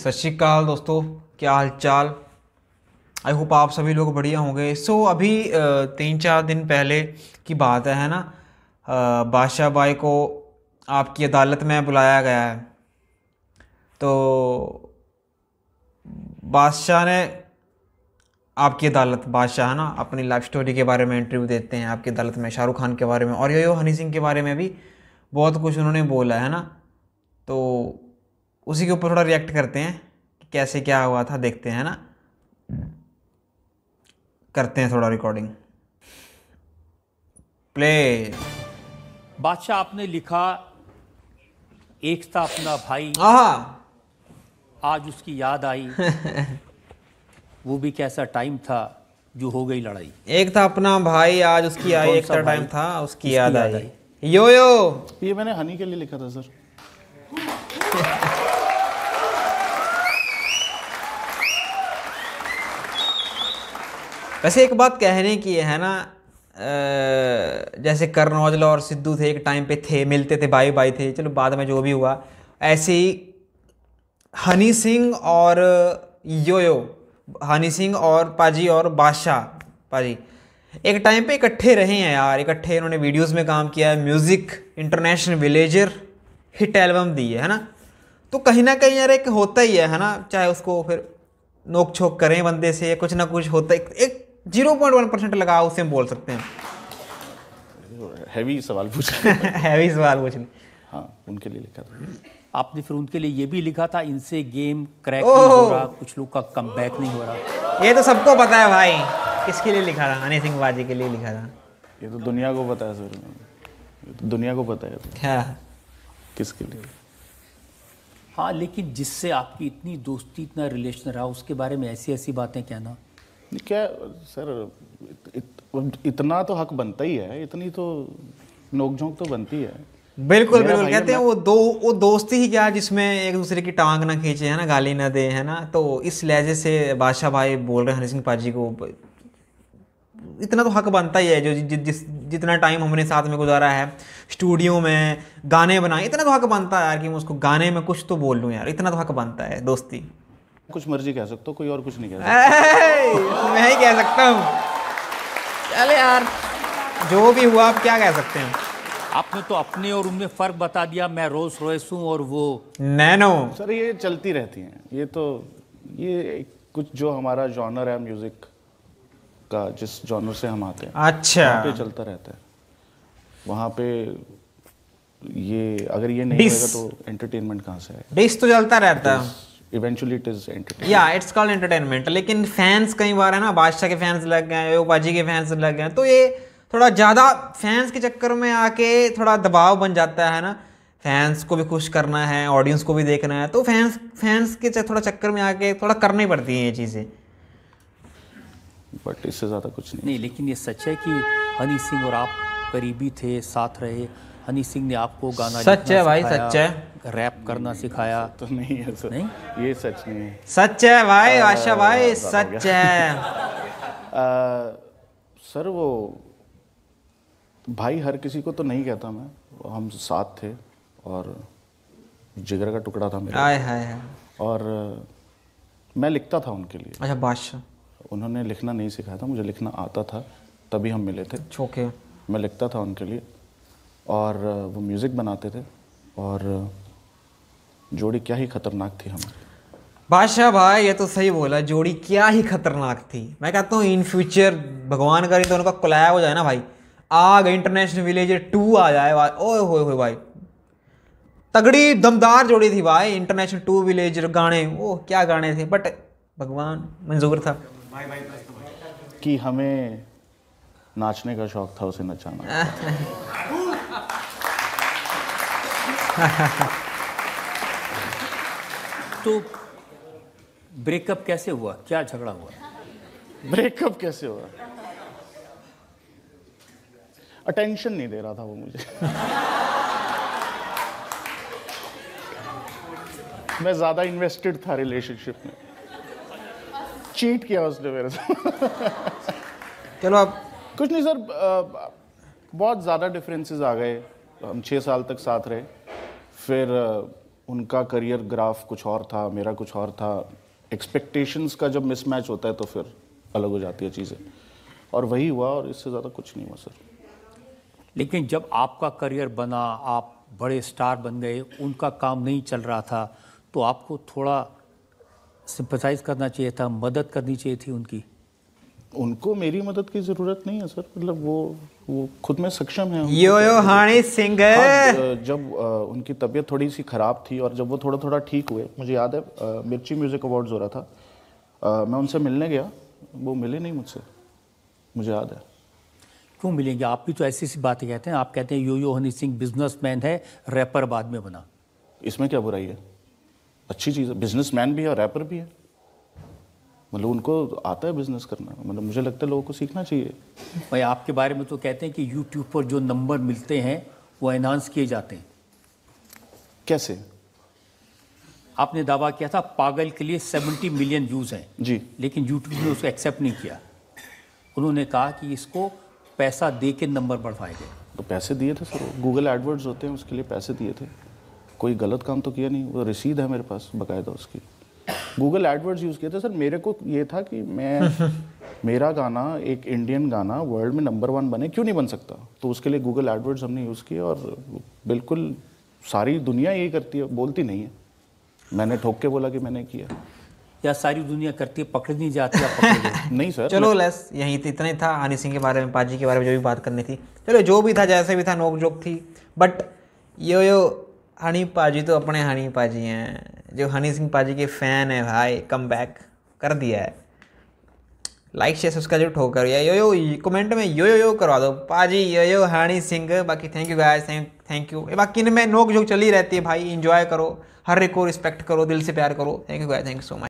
सत श्री अकाल दोस्तों, क्या हाल चाल। आई होप आप सभी लोग बढ़िया होंगे। अभी 3-4 दिन पहले की बात है ना। बादशाह भाई को आपकी अदालत में बुलाया गया है। तो बादशाह ने आपकी अदालत, बादशाह है ना, अपनी लाइफ स्टोरी के बारे में इंटरव्यू देते हैं आपकी अदालत में, शाहरुख खान के बारे में और यो हनी सिंह के बारे में भी बहुत कुछ उन्होंने बोला है ना। तो उसी के ऊपर थोड़ा रिएक्ट करते हैं कि कैसे क्या हुआ था, देखते हैं ना, करते हैं थोड़ा रिकॉर्डिंग प्ले। बादशाह, आपने लिखा एक था अपना भाई, आज उसकी याद आई। वो भी कैसा टाइम था जो हो गई लड़ाई। एक था अपना भाई, आज उसकी आई, एक था टाइम था उसकी याद आई। यो ये मैंने हनी के लिए लिखा था सर। वैसे एक बात कहने की है ना, जैसे करण औजला और सिद्धू थे, एक टाइम पे थे, मिलते थे, भाई भाई थे, चलो बाद में जो भी हुआ, ऐसे ही हनी सिंह और हनी सिंह और पाजी और बादशाह पाजी एक टाइम पे इकट्ठे रहे हैं यार। इकट्ठे इन्होंने वीडियोस में काम किया है, music international villager hit album दी है ना। तो कहीं ना कहीं यार एक होता ही है ना, चाहे उसको फिर नोक छोक करें बंदे से, कुछ ना कुछ होता है। एक 0.1% लगाओ उससे हम बोल सकते हैं। हैवी सवाल पूछ हैवी सवाल पूछ ले। हाँ, उनके लिए लिखा था। आपने फिर उनके लिए ये भी लिखा था, इनसे गेम क्रैक नहीं हो रहा, कुछ लोग का कमबैक नहीं हो रहा। ये तो सबको पता है भाई, किसके लिए लिखा था? हनी सिंह बाजी के लिए लिखा था। ये तो दुनिया को पता है सर, ये तो दुनिया को पता है क्या किसके लिए। हाँ, लेकिन जिससे आपकी इतनी दोस्ती, इतना रिलेशन रहा, उसके बारे में ऐसी ऐसी बातें कहना क्या सर, इतना तो हक बनता ही है, इतनी तो नोकझोंक तो बनती है। बिल्कुल बिल्कुल, कहते हैं वो दोस्ती ही क्या जिसमें एक दूसरे की टांग ना खींचे है ना, गाली ना दे है ना। तो इस लहजे से बादशाह भाई बोल रहे हैं हनी सिंह पाजी को, इतना तो हक बनता ही है। जो जितना टाइम हमने साथ में गुजारा है, स्टूडियो में गाने बनाए, इतना तो हक बनता है यार कि मैं उसको गाने में कुछ तो बोल लूँ यार, इतना तो हक बनता है। दोस्ती कुछ मर्जी कह सकते हो, कोई और कुछ नहीं कह सकता। मैं ही कह सकता हूँ। चले यार, जो भी हुआ, आप क्या कह सकते हैं। आपने तो अपने और उनमें फर्क बता दिया। मैं रोल्स रॉयस हूँ और वो नैनो। सर ये चलती रहती हैं, ये कुछ जो हमारा जॉनर है म्यूजिक का, जिस जॉनर से हम आते हैं, अच्छा, वहाँ पे चलता रहता है। वहाँ पे ये अगर ये नहीं होगा तो एंटरटेनमेंट कहाँ से आएगा? डिस तो चलता रहता है। Eventually it is entertainment. या इट्स कॉल्ड एंटरटेनमेंट। लेकिन फैंस कई बार है ना, बादशाह के फैंस लग गए, योपाजी के फैंस लग गए, तो ये थोड़ा ज़्यादा फैंस के चक्कर में आके थोड़ा दबाव बन जाता है ना। फैंस को भी खुश करना है, ऑडियंस को भी देखना है, तो फैंस के थोड़ा चक्कर में आके थोड़ा करनी पड़ती हैं ये चीज़ें। बट इससे ज़्यादा कुछ नहीं। लेकिन ये सच है कि हनी सिंह और आप करीबी थे, साथ रहे। हनी सिंह ने आपको गाना सच है भाई, सच है, रैप करना सिखाया। तो नहीं है सर, नहीं ये सच नहीं है। सच है भाई बादशाह भाई, सच है। सर वो भाई हर किसी को तो नहीं कहता मैं, हम साथ थे और जिगर का टुकड़ा था मेरा। आय हाय। और मैं लिखता था उनके लिए। अच्छा, बादशाह, उन्होंने लिखना नहीं सिखाया था, मुझे लिखना आता था, तभी हम मिले थे। ओके। मैं लिखता था उनके लिए और वो म्यूज़िक बनाते थे, और जोड़ी क्या ही खतरनाक थी हमारी। बादशाह भाई ये तो सही बोला, जोड़ी क्या ही खतरनाक थी। मैं कहता हूँ इन फ्यूचर भगवान करे तो उनका कोलैब हो जाए ना भाई, आग इंटरनेशनल विलेजर 2 आ जाए भाई, ओए होए भाई, तगड़ी दमदार जोड़ी थी भाई। इंटरनेशनल 2 विलेजर गाने, वो क्या गाने थे, बट भगवान मंजूर था कि हमें नाचने का शौक था, उसे नचाना। तो ब्रेकअप कैसे हुआ, क्या झगड़ा हुआ? ब्रेकअप कैसे हुआ? अटेंशन नहीं दे रहा था वो मुझे। मैं ज्यादा इन्वेस्टेड था रिलेशनशिप में, चीट किया उसने मेरे साथ। चलो अब कुछ नहीं सर, बहुत ज़्यादा डिफरेंसेस आ गए। हम 6 साल तक साथ रहे, फिर उनका करियर ग्राफ कुछ और था, मेरा कुछ और था। एक्सपेक्टेशंस का जब मिसमैच होता है तो फिर अलग हो जाती है चीज़ें, और वही हुआ, और इससे ज़्यादा कुछ नहीं हुआ सर। लेकिन जब आपका करियर बना, आप बड़े स्टार बन गए, उनका काम नहीं चल रहा था, तो आपको थोड़ा सिंपथाइज करना चाहिए था, मदद करनी चाहिए थी उनकी। उनको मेरी मदद की ज़रूरत नहीं है सर, मतलब वो खुद में सक्षम है। यो हनी सिंह जब उनकी तबीयत थोड़ी सी ख़राब थी और जब वो थोड़ा थोड़ा ठीक हुए, मुझे याद है मिर्ची म्यूज़िक अवार्ड्स हो रहा था, मैं उनसे मिलने गया, वो मिले नहीं मुझसे, मुझे याद है। क्यों मिलेंगे? आप भी तो ऐसी सी बातें कहते हैं, आप कहते हैं यो हनी सिंह बिजनेसमैन है, रैपर बाद में बना। इसमें क्या बुराई है? अच्छी चीज़ है, बिजनेसमैन भी है और रैपर भी है, मतलब उनको आता है बिजनेस करना, मतलब मुझे लगता है लोगों को सीखना चाहिए। भाई आपके बारे में तो कहते हैं कि यूट्यूब पर जो नंबर मिलते हैं वो एनहांस किए जाते हैं। कैसे? आपने दावा किया था पागल के लिए 70 मिलियन व्यूज़ हैं जी, लेकिन यूट्यूब ने उसको एक्सेप्ट नहीं किया। उन्होंने कहा कि इसको पैसा दे के नंबर बढ़वाए गए। तो पैसे दिए थे सर, गूगल एडवर्ड्स होते हैं उसके लिए पैसे दिए थे, कोई गलत काम तो किया नहीं, वो रसीद है मेरे पास बाकायदा उसकी। गूगल एडवर्ड्स यूज़ किए थे सर, मेरे को ये था कि मैं मेरा गाना, एक इंडियन गाना वर्ल्ड में नंबर 1 बने, क्यों नहीं बन सकता, तो उसके लिए गूगल एडवर्ड्स हमने यूज़ किए, और बिल्कुल सारी दुनिया यही करती है, बोलती नहीं है, मैंने ठोक के बोला कि मैंने किया। या सारी दुनिया करती है, पकड़ नहीं जाती, आप पकड़ गए। नहीं सर, चलो लेस यहीं इतना ही था हनी सिंह के बारे में, पाजी के बारे में जो भी बात करनी थी, चलो जो भी था जैसे भी था, नोक जोक थी। बट यो हनी पाजी तो अपने हनी पाजी हैं, जो हनी सिंह पाजी के फ़ैन है भाई, कम बैक कर दिया है। लाइक शेयर सब्सक्राइब जो ठोकर या यो कमेंट में यो करवा दो पाजी, यो हनी सिंह। बाकी thank you guys, thank you. बाकी इनमें नोक जोक चली रहती है भाई, इंजॉय करो, हर एक को रिस्पेक्ट करो, दिल से प्यार करो। Thank you guys, thank you so much.